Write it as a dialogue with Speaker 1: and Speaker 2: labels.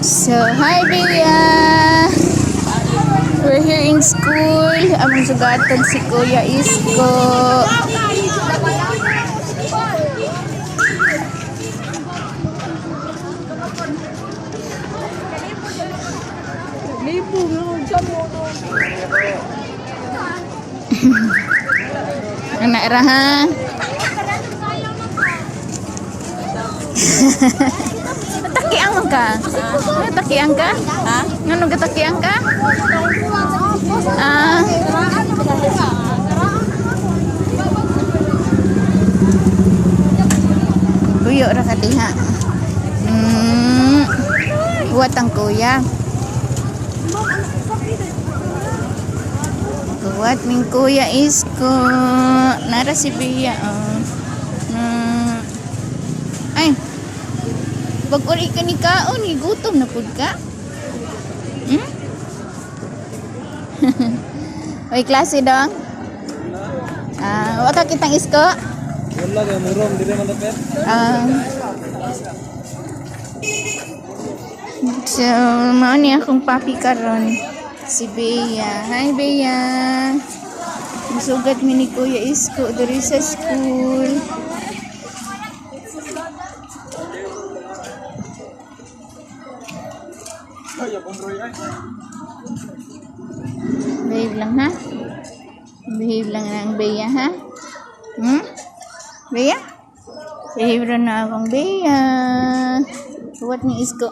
Speaker 1: So, hi Bea! We're here in school. Among sugatan si Kuya Isko. Anak raha. Takiang ka? Takiang ka? Ha? Ngano gatakiang ka? Ah. Kuya ra ka diha. Buat ang kuya. Buat ming Kuya Isko. Nara si Bea. Ay. Wag uri ka ni kaon, gutom na pud ka. Oy, klase dong. Wa ka kitang Isko?
Speaker 2: Wala ka murong dire man dapat.
Speaker 1: So, mao ni akong papi karon. Si Bea. Hi Bea. Musugat mi ni Kuya Isko diri sa school. Behave lang ha? Behave lang ang Bea ha? Bea? Behave rin na akong Bea. Buat ni Isko.